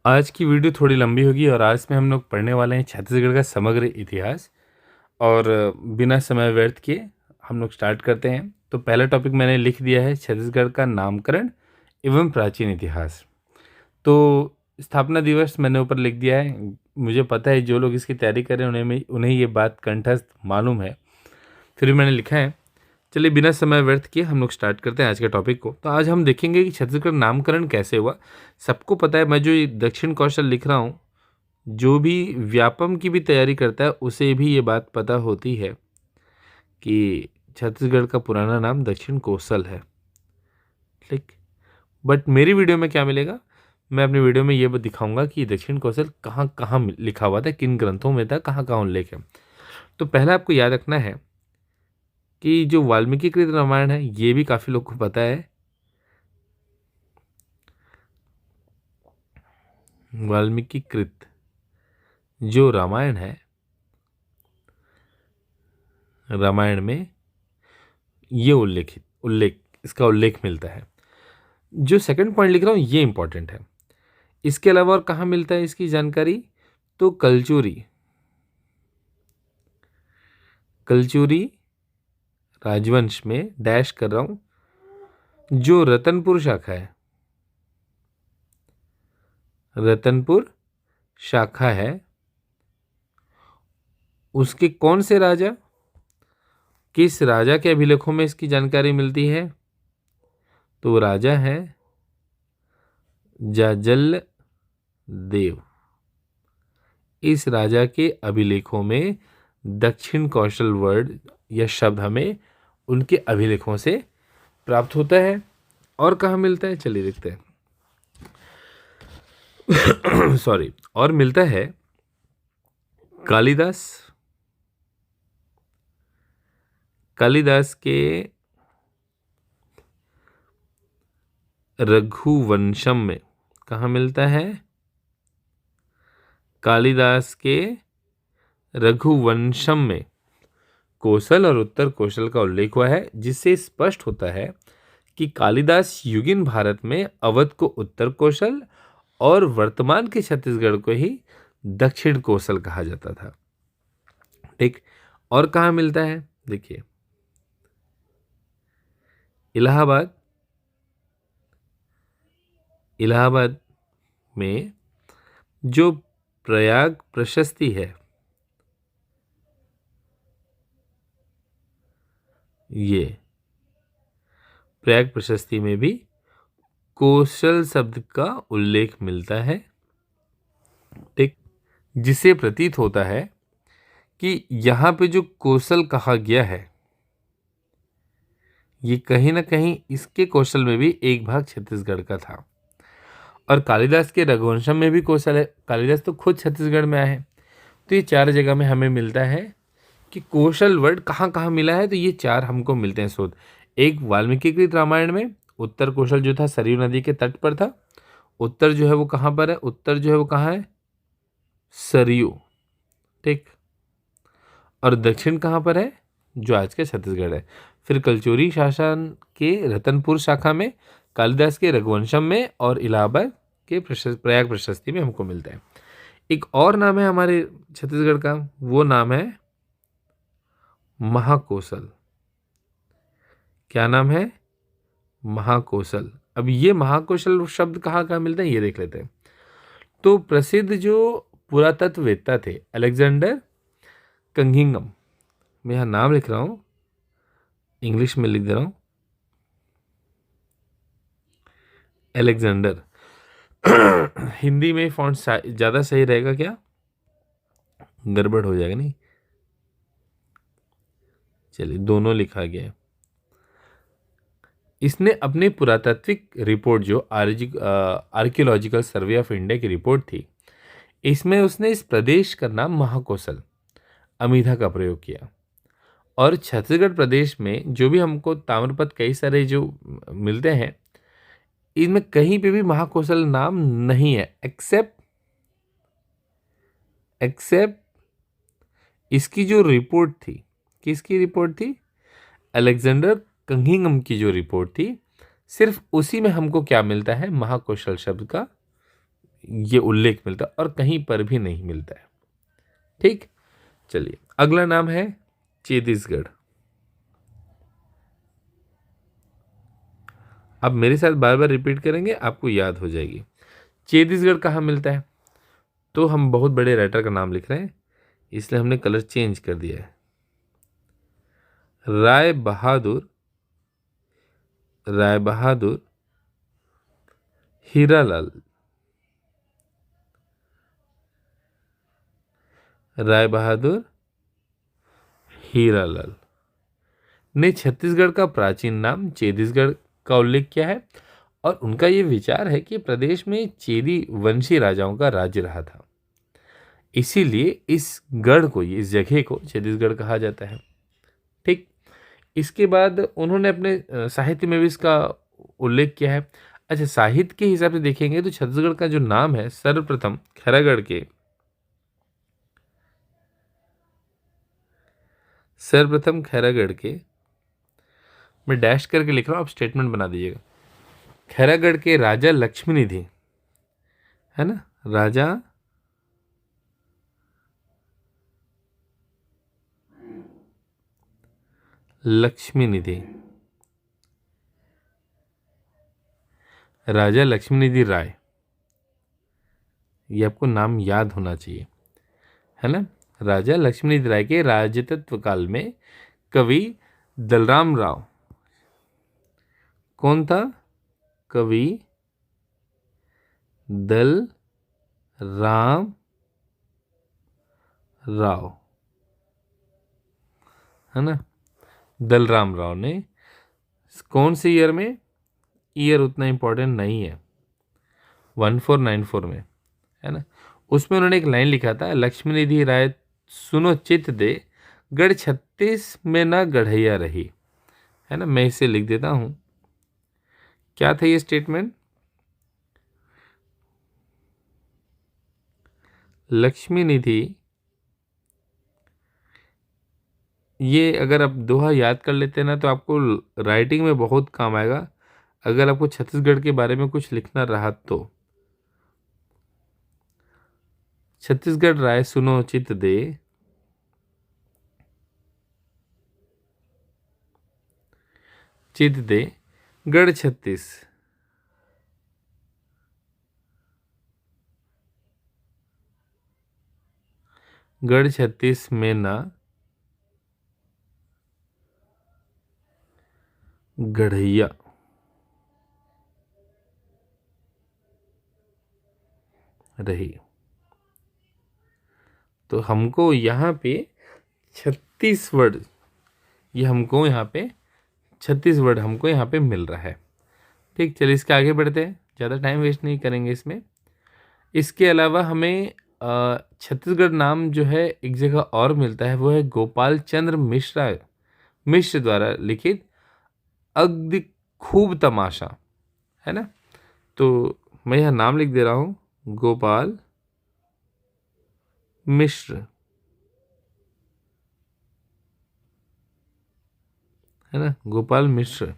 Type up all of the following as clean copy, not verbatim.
आज की वीडियो थोड़ी लंबी होगी और आज में हम लोग पढ़ने वाले हैं छत्तीसगढ़ का समग्र इतिहास। और बिना समय व्यर्थ किए हम लोग स्टार्ट करते हैं। तो पहला टॉपिक मैंने लिख दिया है, छत्तीसगढ़ का नामकरण एवं प्राचीन इतिहास। तो स्थापना दिवस मैंने ऊपर लिख दिया है। मुझे पता है जो लोग इसकी तैयारी कर रहे हैं उन्हें ये बात कंठस्थ मालूम है, फिर भी मैंने लिखा है। चलिए बिना समय व्यर्थ किए हम लोग स्टार्ट करते हैं आज के टॉपिक को। तो आज हम देखेंगे कि छत्तीसगढ़ नामकरण कैसे हुआ। सबको पता है, मैं जो ये दक्षिण कौशल लिख रहा हूँ, जो भी व्यापम की भी तैयारी करता है उसे भी ये बात पता होती है कि छत्तीसगढ़ का पुराना नाम दक्षिण कौशल है। ठीक, बट मेरी वीडियो में क्या मिलेगा, मैं अपनी वीडियो में ये दिखाऊंगा कि दक्षिण कौशल कहाँ कहाँ लिखा हुआ था, किन ग्रंथों में था, कहाँ कहाँ उल्लेख है। तो पहला आपको याद रखना है कि जो वाल्मीकि कृत रामायण है, ये भी काफ़ी लोग को पता है। वाल्मीकि कृत जो रामायण है, रामायण में ये उल्लेख इसका उल्लेख मिलता है। जो सेकंड पॉइंट लिख रहा हूँ ये इंपॉर्टेंट है। इसके अलावा और कहाँ मिलता है इसकी जानकारी, तो कलचुरी कलचुरी राजवंश में डैश कर रहा हूँ, जो रतनपुर शाखा है, रतनपुर शाखा है, उसके कौन से राजा, किस राजा के अभिलेखों में इसकी जानकारी मिलती है, तो वो राजा है जाजल देव। इस राजा के अभिलेखों में दक्षिण कौशल वर्ड या शब्द हमें उनके अभिलेखों से प्राप्त होता है। और कहाँ मिलता है, चलिए देखते हैं। सॉरी, और मिलता है कालिदास कालिदास के रघुवंशम में। कहाँ मिलता है, कालिदास के रघुवंशम में कौशल और उत्तर कौशल का उल्लेख हुआ है, जिससे स्पष्ट होता है कि कालिदास युगीन भारत में अवध को उत्तर कौशल और वर्तमान के छत्तीसगढ़ को ही दक्षिण कौशल कहा जाता था। ठीक, और कहाँ मिलता है, देखिए इलाहाबाद इलाहाबाद में जो प्रयाग प्रशस्ति है, ये प्रयाग प्रशस्ति में भी कौशल शब्द का उल्लेख मिलता है। ठीक, जिससे प्रतीत होता है कि यहाँ पे जो कौशल कहा गया है, ये कहीं ना कहीं इसके कौशल में भी एक भाग छत्तीसगढ़ का था। और कालिदास के रघुवंशम में भी कौशल है, कालिदास तो खुद छत्तीसगढ़ में आए हैं। तो ये चार जगह में हमें मिलता है कि कौशल वर्ड कहाँ कहाँ मिला है, तो ये चार हमको मिलते हैं स्रोत। एक वाल्मीकि कृत रामायण में उत्तर कौशल जो था सरयू नदी के तट पर था। उत्तर जो है वो कहाँ पर है, उत्तर जो है वो कहाँ है, सरयू। ठीक, और दक्षिण कहाँ पर है, जो आज का छत्तीसगढ़ है। फिर कलचुरी शासन के रतनपुर शाखा में, कालिदास के रघुवंशम में और इलाहाबाद के प्रयाग प्रशस्ति में हमको मिलता है। एक और नाम है हमारे छत्तीसगढ़ का, वो नाम है महाकौशल। क्या नाम है, महाकौशल। अब ये महाकौशल शब्द कहाँ कहाँ मिलता है ये देख लेते हैं। तो प्रसिद्ध जो पुरातत्ववेत्ता थे अलेक्जेंडर कंगिंगम, मैं यहाँ नाम लिख रहा हूँ, इंग्लिश में लिख दे रहा हूँ, अलेक्जेंडर। हिंदी में फॉन्ट ज़्यादा सही रहेगा क्या, गड़बड़ हो जाएगा नहीं, चलिए दोनों लिखा गया है। इसने अपनी पुरातात्विक रिपोर्ट जो आर्कियोलॉजिकल सर्वे ऑफ इंडिया की रिपोर्ट थी, इसमें उसने इस प्रदेश का नाम महाकौशल अमीधा का प्रयोग किया। और छत्तीसगढ़ प्रदेश में जो भी हमको ताम्रपत्र कई सारे जो मिलते हैं, इनमें कहीं पे भी महाकौशल नाम नहीं है, एक्सेप्ट इसकी जो रिपोर्ट थी, किसकी रिपोर्ट थी, अलेक्जेंडर कंगिंगम की जो रिपोर्ट थी, सिर्फ उसी में हमको क्या मिलता है, महाकौशल शब्द का ये उल्लेख मिलता है और कहीं पर भी नहीं मिलता है। ठीक, चलिए अगला नाम है छत्तीसगढ़। आप मेरे साथ बार बार रिपीट करेंगे, आपको याद हो जाएगी। छत्तीसगढ़ कहाँ मिलता है? तो हम बहुत बड़े राइटर का नाम लिख रहे हैं, इसलिए हमने कलर चेंज कर दिया है। राय बहादुर, राय बहादुर हीरालाल, राय बहादुर हीरालाल ने छत्तीसगढ़ का प्राचीन नाम छत्तीसगढ़ का उल्लेख किया है। और उनका ये विचार है कि प्रदेश में चेदी वंशी राजाओं का राज्य रहा था, इसीलिए इस गढ़ को, इस जगह को छत्तीसगढ़ कहा जाता है। ठीक, इसके बाद उन्होंने अपने साहित्य में भी इसका उल्लेख किया है। अच्छा, साहित्य के हिसाब से देखेंगे तो छत्तीसगढ़ का जो नाम है सर्वप्रथम खैरागढ़ के, सर्वप्रथम खैरागढ़ के, मैं डैश करके लिख रहा हूँ, आप स्टेटमेंट बना दीजिएगा। खैरागढ़ के राजा लक्ष्मी निधि, है ना, राजा लक्ष्मी निधि, राजा लक्ष्मी निधि राय, ये आपको नाम याद होना चाहिए, है ना। राजा लक्ष्मी निधि राय के राजतत्व काल में कवि दलराम राव, कौन था? कवि दल राम राव, है ना, दलराम राव ने कौन से ईयर में, ईयर उतना इंपॉर्टेंट नहीं है, 1494 में, है ना, उसमें उन्होंने एक लाइन लिखा था, लक्ष्मी निधि राय सुनो चित दे, गढ़ 36 में ना गढ़ैया रही, है ना। मैं इसे लिख देता हूं, क्या था ये स्टेटमेंट? लक्ष्मी निधि, ये अगर आप दोहा याद कर लेते हैं ना तो आपको राइटिंग में बहुत काम आएगा, अगर आपको छत्तीसगढ़ के बारे में कुछ लिखना रहा तो। छत्तीसगढ़ राय सुनो चित दे, चित दे, गढ़ 36, गढ़ 36 में ना गढ़ैया रही। तो हमको यहाँ पे 36 वर्ड, ये हमको यहाँ पे 36 वर्ड हमको यहाँ पे मिल रहा है। ठीक, चलिए इसके आगे बढ़ते हैं, ज़्यादा टाइम वेस्ट नहीं करेंगे इसमें। इसके अलावा हमें छत्तीसगढ़ नाम जो है एक जगह और मिलता है, वो है गोपाल चंद्र मिश्र द्वारा लिखित अगदी खूब तमाशा, है ना। तो मैं यहाँ नाम लिख दे रहा हूँ, गोपाल मिश्र, है ना, गोपाल मिश्र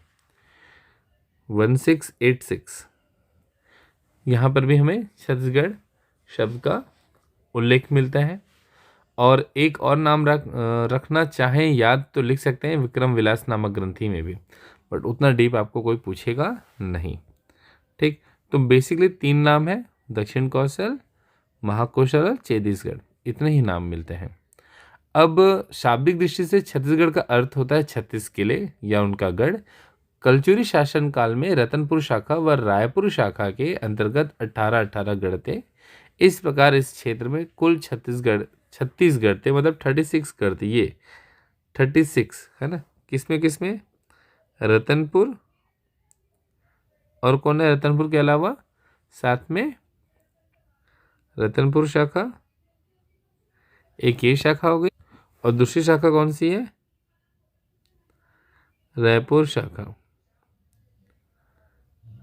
1686। यहाँ पर भी हमें छत्तीसगढ़ शब्द का उल्लेख मिलता है। और एक और नाम रखना चाहें याद तो लिख सकते हैं, विक्रम विलास नामक ग्रंथि में भी, बट उतना डीप आपको कोई पूछेगा नहीं। ठीक, तो बेसिकली 3 नाम है, दक्षिण कौशल, महाकौशल और छत्तीसगढ़, इतने ही नाम मिलते हैं। अब शाब्दिक दृष्टि से छत्तीसगढ़ का अर्थ होता है 36 किले या उनका गढ़। कलचुरी शासन काल में रतनपुर शाखा व रायपुर शाखा के अंतर्गत 18 गढ़ थे। इस प्रकार इस क्षेत्र में कुल 36 गढ़ थे, मतलब 36 गढ़ थे, ये 36, है ना। किसमें किसमें? रतनपुर, और कौन है रतनपुर के अलावा? साथ में रतनपुर शाखा, एक ये शाखा हो गई, और दूसरी शाखा कौन सी है? रायपुर शाखा,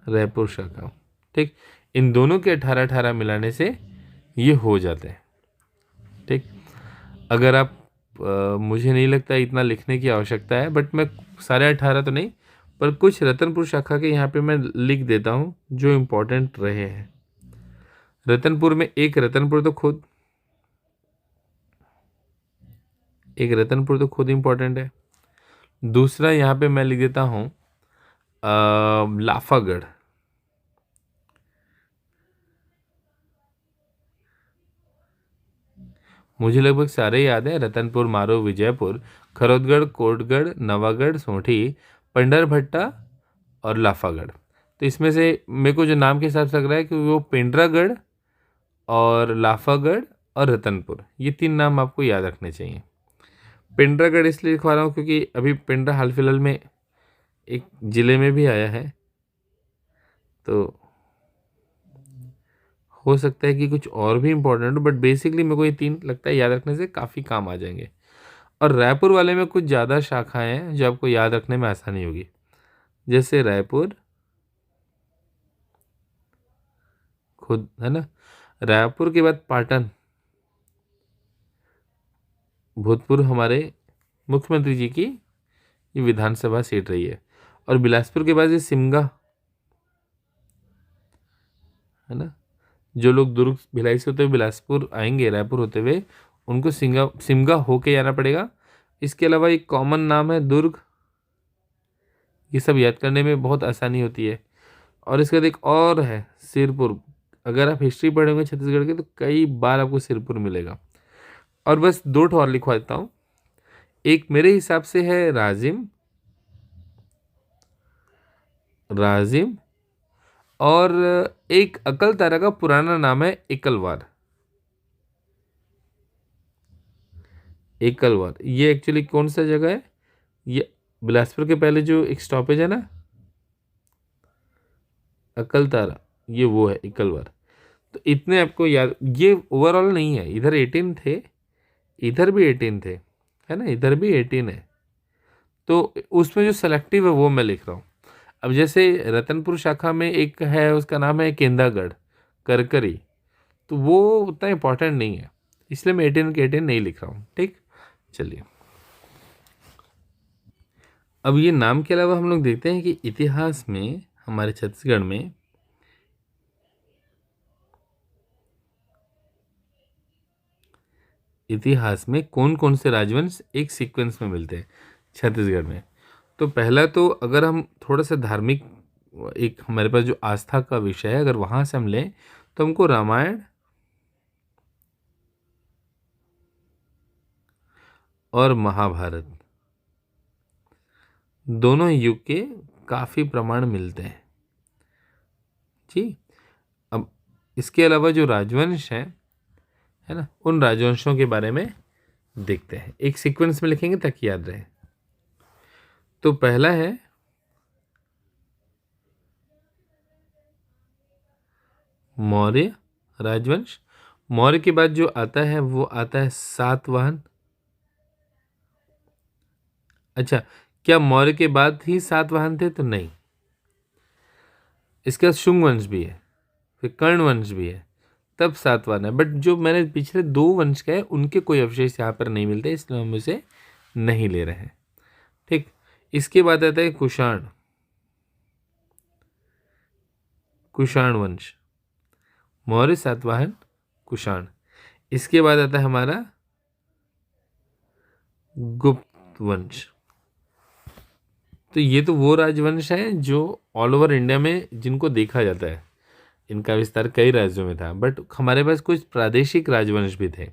रायपुर शाखा। ठीक, इन दोनों के 18 मिलाने से ये हो जाते हैं। ठीक, अगर आप मुझे नहीं लगता इतना लिखने की आवश्यकता है, बट मैं सारे 18 तो नहीं, पर कुछ रतनपुर शाखा के यहाँ पे मैं लिख देता हूँ जो इम्पोर्टेंट रहे हैं। रतनपुर में एक रतनपुर तो खुद इंपॉर्टेंट है। दूसरा यहाँ पे मैं लिख देता हूँ लाफागढ़। मुझे लगभग सारे याद है, रतनपुर, मारो, विजयपुर, खरौदगढ़, कोटगढ़, नवागढ़, सोंठी, पंडरभट्टा और लाफागढ़। तो इसमें से मेरे को जो नाम के हिसाब से लग रहा है कि वो पिंडरागढ़ और लाफागढ़ और रतनपुर, ये 3 नाम आपको याद रखने चाहिए। पिंडरागढ़ इसलिए लिखवा रहा हूँ क्योंकि अभी पिंडरा हाल फिलहाल में एक ज़िले में भी आया है, तो हो सकता है कि कुछ और भी इम्पोर्टेंट हो, बट बेसिकली मेरे को ये 3 लगता है याद रखने से काफ़ी काम आ जाएंगे। और रायपुर वाले में कुछ ज़्यादा शाखाएं हैं जो आपको याद रखने में आसानी होगी, जैसे रायपुर खुद है ना, रायपुर के बाद पाटन, भूतपूर्व हमारे मुख्यमंत्री जी की ये विधानसभा सीट रही है। और बिलासपुर के बाद ये सिमगा है ना, जो लोग दुर्ग भिलाई से होते हुए बिलासपुर आएंगे रायपुर होते हुए, उनको सिमगा होके जाना पड़ेगा। इसके अलावा एक कॉमन नाम है दुर्ग, ये सब याद करने में बहुत आसानी होती है। और इसके बाद एक और है सिरपुर। अगर आप हिस्ट्री पढ़ेंगे छत्तीसगढ़ के तो कई बार आपको सिरपुर मिलेगा। और बस 2 ठो और लिखवा देता हूँ। एक मेरे हिसाब से है राजिम, राजिम, और एक अकलतरा का पुराना नाम है एकलवार। एकलवार ये एक्चुअली कौन सा जगह है, ये बिलासपुर के पहले जो एक स्टॉपेज है ना अकलतरा, ये वो है एकलवार। तो इतने आपको याद, ये ओवरऑल नहीं है, इधर 18 थे, इधर भी 18 थे, है ना, इधर भी 18 है। तो उसमें जो सेलेक्टिव है वो मैं लिख रहा हूँ। अब जैसे रतनपुर शाखा में एक है, उसका नाम है केंदागढ़, करकरी, तो वो उतना इम्पोर्टेंट नहीं है, इसलिए मैं 18 के 18 नहीं लिख रहा हूँ। ठीक, चलिए। अब ये नाम के अलावा हम लोग देखते हैं कि इतिहास में हमारे छत्तीसगढ़ में इतिहास में कौन कौन से राजवंश एक सीक्वेंस में मिलते हैं छत्तीसगढ़ में। तो पहला तो अगर हम थोड़ा सा धार्मिक, एक हमारे पास जो आस्था का विषय है, अगर वहाँ से हम लें तो हमको रामायण और महाभारत दोनों युग के काफ़ी प्रमाण मिलते हैं जी। अब इसके अलावा जो राजवंश हैं है ना, उन राजवंशों के बारे में देखते हैं, एक सीक्वेंस में लिखेंगे ताकि याद रहे। तो पहला है मौर्य राजवंश। मौर्य के बाद जो आता है वो आता है सातवाहन। अच्छा, क्या मौर्य के बाद ही सातवाहन थे? तो नहीं, इसके बाद शुंग वंश भी है, फिर कर्ण वंश भी है, तब सातवाहन है। बट जो मैंने पिछले 2 वंश कहे उनके कोई अवशेष यहाँ पर नहीं मिलते, इसलिए हम उसे नहीं ले रहे हैं। ठीक, इसके बाद आता है कुषाण, कुषाण वंश, मौर्य, सातवाहन, कुषाण। इसके बाद आता है हमारा गुप्त वंश। तो ये तो वो राजवंश है जो ऑल ओवर इंडिया में जिनको देखा जाता है, इनका विस्तार कई राज्यों में था, बट हमारे पास कुछ प्रादेशिक राजवंश भी थे।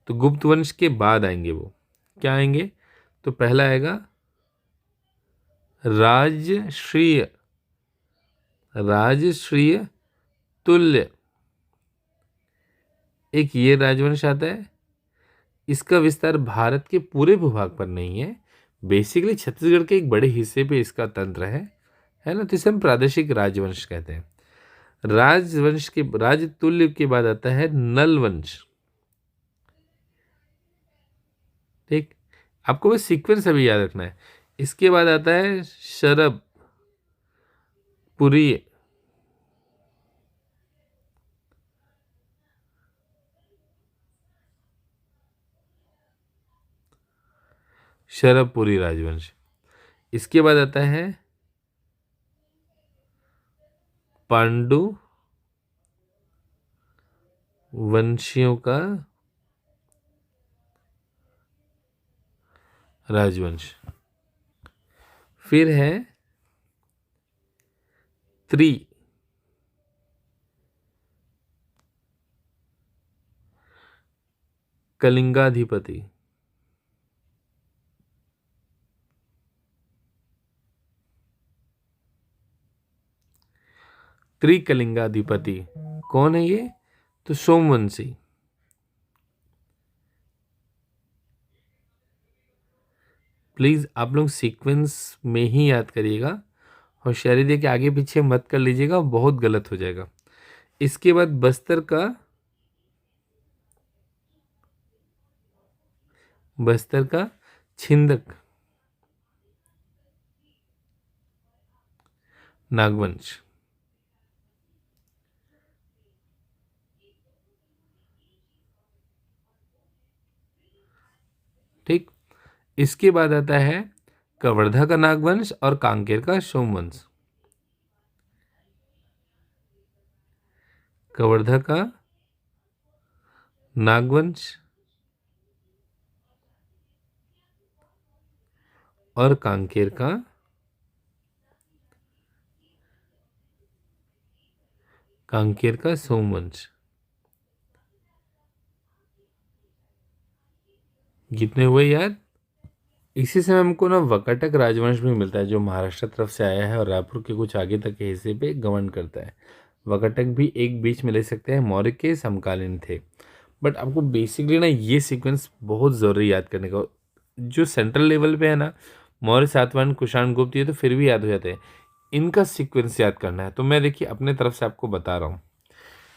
तो गुप्त वंश के बाद आएंगे वो, क्या आएंगे? तो पहला आएगा राजश्रीय, राजश्रीय तुल्य, एक ये राजवंश आता है। इसका विस्तार भारत के पूरे भूभाग पर नहीं है, बेसिकली छत्तीसगढ़ के एक बड़े हिस्से पे इसका तंत्र है ना, तो इसे हम प्रादेशिक राजवंश कहते हैं। राजवंश के राजतुल्य के बाद आता है नल वंश। ठीक, आपको बस सीक्वेंस अभी याद रखना है। इसके बाद आता है शरभ पुरी, शरभपुरी राजवंश। इसके बाद आता है पांडु वंशियों का राजवंश। फिर है त्रि कलिंगाधिपति। त्रिकलिंगाधिपति कौन है ये? तो सोमवंशी। प्लीज आप लोग सीक्वेंस में ही याद करिएगा, होशियारी दे के आगे पीछे मत कर लीजिएगा, बहुत गलत हो जाएगा। इसके बाद बस्तर का छिंदक नागवंश। ठीक। इसके बाद आता है कवर्धा का नागवंश और कांकेर का सोमवंश। कवर्धा का नागवंश और कांकेर का सोमवंश। कितने हुए याद? इसी समय हमको ना वकटक राजवंश भी मिलता है, जो महाराष्ट्र तरफ से आया है और रायपुर के कुछ आगे तक के हिस्से पे गवर्न करता है। वकटक भी एक बीच में ले सकते हैं, मौर्य के समकालीन थे। बट आपको बेसिकली ना ये सीक्वेंस बहुत ज़रूरी याद करने का। जो सेंट्रल लेवल पे है ना, मौर्य, सातवाहन, कुषाण, गुप्त, ये तो फिर भी याद हो जाते हैं, इनका सीक्वेंस याद करना है। तो मैं देखिए अपने तरफ से आपको बता रहा हूँ,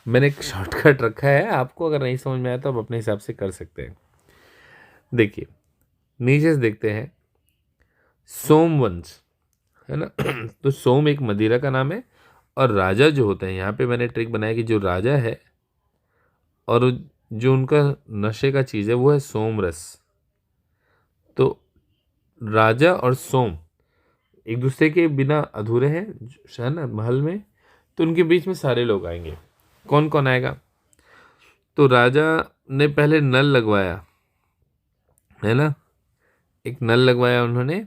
मैंने एक शॉर्टकट रखा है, आपको अगर नहीं समझ में आया तो आप अपने हिसाब से कर सकते हैं। देखिए नीचे से देखते हैं, सोमवंश है ना। तो सोम एक मदिरा का नाम है, और राजा जो होते हैं, यहाँ पे मैंने ट्रिक बनाया कि जो राजा है और जो उनका नशे का चीज़ है वो है सोम रस। तो राजा और सोम एक दूसरे के बिना अधूरे हैं, है ना, महल में। तो उनके बीच में सारे लोग आएंगे। कौन कौन आएगा? तो राजा ने पहले नल लगवाया, है ना, एक नल लगवाया उन्होंने,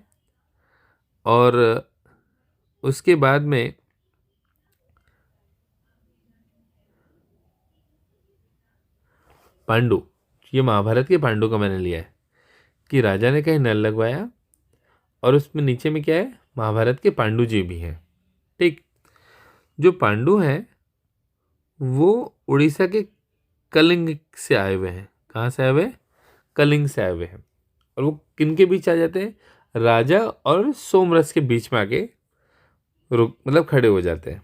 और उसके बाद में पांडु, ये महाभारत के पांडु का मैंने लिया है कि राजा ने कहीं नल लगवाया, और उसमें नीचे में क्या है, महाभारत के पांडु जी भी हैं। ठीक। जो पांडु हैं वो उड़ीसा के कलिंग से आए हुए हैं। कहाँ से आए हुए? कलिंग से आए हुए हैं। और वो किन के बीच आ जाते हैं? राजा और सोमरस के बीच में आके रुक मतलब खड़े हो जाते हैं।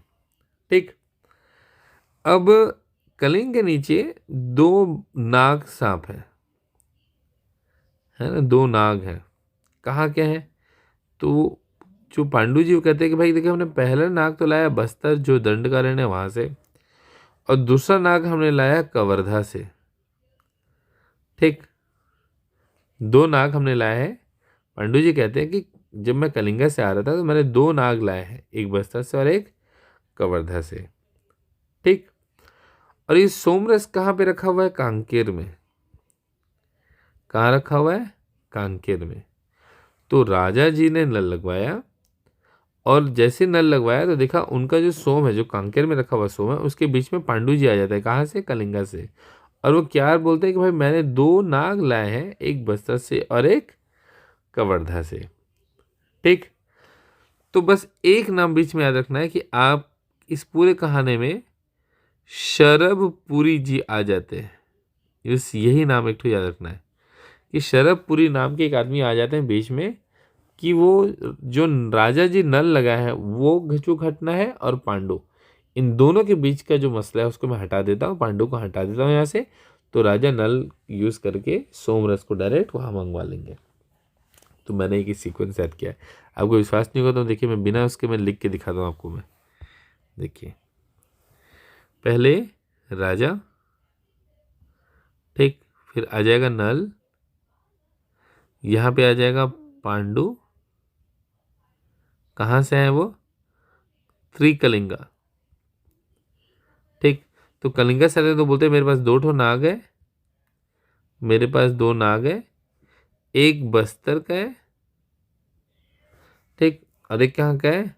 ठीक। अब कलिंग के नीचे दो नाग सांप है ना, दो नाग हैं। कहाँ क्या है? तो जो पांडु जी वो कहते हैं कि भाई देखिए, हमने पहला नाग तो लाया बस्तर जो दंडकारण्य है वहां से, और दूसरा नाग हमने लाया कवर्धा से। ठीक। दो नाग हमने लाए हैं। पांडु जी कहते हैं कि जब मैं कलिंगा से आ रहा था तो मैंने दो नाग लाए हैं, एक बस्तर से और एक कवर्धा से। ठीक। और ये सोमरस कहाँ पे रखा हुआ है? कांकेर में। कहाँ रखा हुआ है? कांकेर में। तो राजा जी ने नल लगवाया, और जैसे नल लगवाया तो देखा उनका जो सोम है, जो कांकेर में रखा हुआ सोम है, उसके बीच में पांडु जी आ जाता है। कहाँ से? कलिंगा से। और वो क्या बोलते हैं कि भाई मैंने दो नाग लाए हैं, एक बस्तर से और एक कवर्धा से। ठीक। तो बस एक नाम बीच में याद रखना है कि आप इस पूरे कहानी में शरभपुरी जी आ जाते हैं। बस यही नाम एक तो याद रखना है कि शरभपुरी नाम के एक आदमी आ जाते हैं बीच में, कि वो जो राजा जी नल लगा है वो घचू घटना है, और पांडु, इन दोनों के बीच का जो मसला है उसको मैं हटा देता हूँ, पांडु को हटा देता हूँ यहाँ से। तो राजा नल यूज करके सोमरस को डायरेक्ट वहां मंगवा लेंगे। तो मैंने एक सीक्वेंस सेट किया है। आपको विश्वास नहीं होगा तो देखिए, मैं बिना उसके मैं लिख के दिखाता हूँ आपको। मैं देखिए, पहले राजा, ठीक, फिर आ जाएगा नल, यहाँ पे आ जाएगा पांडु। कहाँ से है वो? त्रिकलिंगा। ठीक। तो कलिंगा साम्राज्य तो बोलते हैं मेरे पास 2 ठो नाग है, मेरे पास 2 नाग है, एक बस्तर का है, ठीक, और एक कहाँ का है,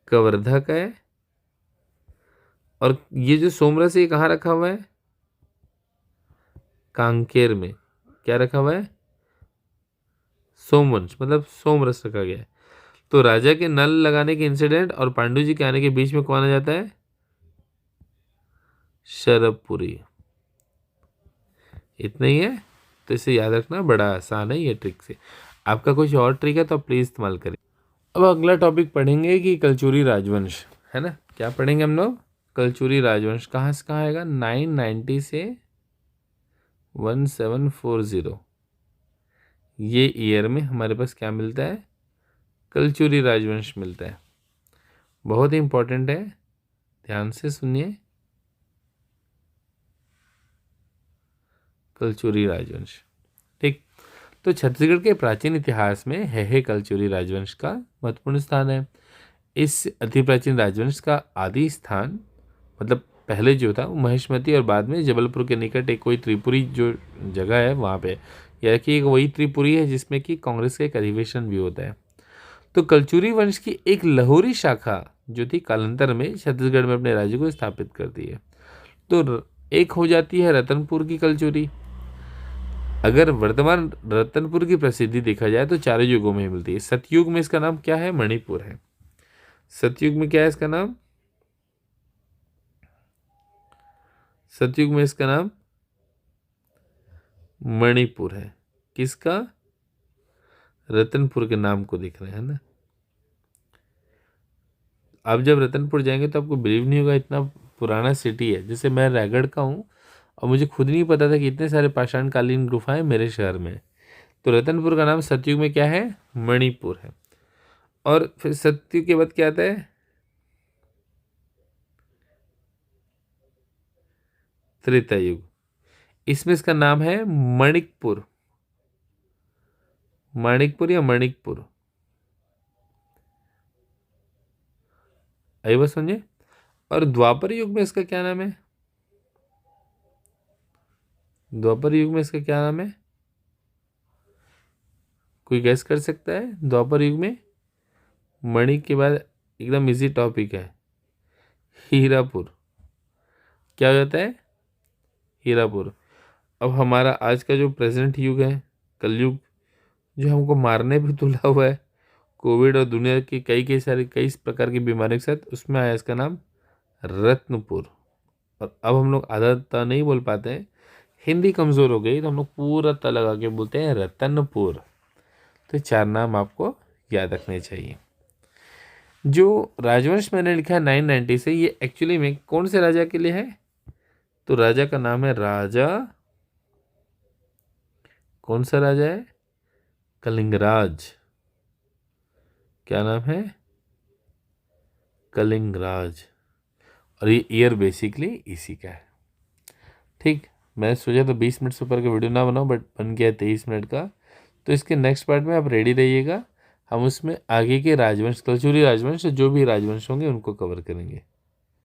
कवर्धा का है। और ये जो सोमरस है ये कहाँ रखा हुआ है, कांकेर में। क्या रखा हुआ है, सोमवंश, मतलब सोमरस रखा गया है। तो राजा के नल लगाने के इंसिडेंट और पांडु जी के आने के बीच में कौन आ जाता है, शरभपुरी। इतना ही है, तो इसे याद रखना, बड़ा आसान है ये ट्रिक से। आपका कुछ और ट्रिक है तो आप प्लीज इस्तेमाल करें। अब अगला टॉपिक पढ़ेंगे कि कलचुरी राजवंश, है ना, क्या पढ़ेंगे हम लोग, कलचुरी राजवंश कहाँ से कहाँ आएगा, 990 से 1740, ये ईयर में हमारे पास क्या मिलता है, कलचुरी राजवंश मिलता है। बहुत ही इंपॉर्टेंट है, ध्यान से सुनिए, कलचुरी राजवंश। ठीक, तो छत्तीसगढ़ के प्राचीन इतिहास में है कलचुरी राजवंश का महत्वपूर्ण स्थान है। इस अति प्राचीन राजवंश का आदि स्थान, मतलब पहले जो था वो महेशमती और बाद में जबलपुर के निकट एक कोई त्रिपुरी जो जगह है वहाँ पे, या कि एक वही त्रिपुरी है जिसमें कि कांग्रेस का एक अधिवेशन भी होता है। तो कलचुरी वंश की एक लाहौरी शाखा जो थी कालांतर में छत्तीसगढ़ में अपने राज्य को स्थापित करती है। तो एक हो जाती है रतनपुर की कलचुरी। अगर वर्तमान रतनपुर की प्रसिद्धि देखा जाए तो चारों युगों में मिलती है। सतयुग में इसका नाम क्या है, मणिपुर है। सतयुग में क्या है इसका नाम, सतयुग में इसका नाम मणिपुर है। किसका, रतनपुर के नाम को देख रहे हैं ना। आप जब रतनपुर जाएंगे तो आपको बिलीव नहीं होगा, इतना पुराना सिटी है। जैसे मैं रायगढ़ का हूँ और मुझे खुद नहीं पता था कि इतने सारे पाषाणकालीन गुफाएं मेरे शहर में। तो रतनपुर का नाम सतयुग में क्या है, मणिपुर है। और फिर सतयुग के बाद क्या आता है, त्रेता युग। इसमें इसका नाम है मणिकपुर, माणिकपुर या मणिकपुर, आई बात समझे। और द्वापर युग में इसका क्या नाम है, द्वापर युग में इसका क्या नाम है, कोई गैस कर सकता है। द्वापर युग में मणि के बाद एकदम इजी टॉपिक है, हीरापुर। क्या हो जाता है, हीरापुर। अब हमारा आज का जो प्रेजेंट युग है, कलयुग, जो हमको मारने भी तुला हुआ है, कोविड और दुनिया की कई प्रकार की बीमारियों के साथ, उसमें आया इसका नाम रत्नपुर। और अब हम लोग आधा त नहीं बोल पाते हैं, हिंदी कमज़ोर हो गई, तो हम लोग पूरा त लगा के बोलते हैं रतनपुर। तो 4 नाम आपको याद रखने चाहिए। जो राजवंश मैंने लिखा है 990 से, ये एक्चुअली में कौन से राजा के लिए है, तो राजा का नाम है राजा, कौन सा राजा है, कलिंगराज। क्या नाम है, कलिंगराज। और ये ईयर बेसिकली इसी का है। ठीक, मैं सोचा तो 20 मिनट से ऊपर का वीडियो ना बनाऊं, बट बन गया 23 मिनट का। तो इसके नेक्स्ट पार्ट में आप रेडी रहिएगा, हम उसमें आगे के राजवंश, कलचुरी राजवंश, जो भी राजवंश होंगे उनको कवर करेंगे।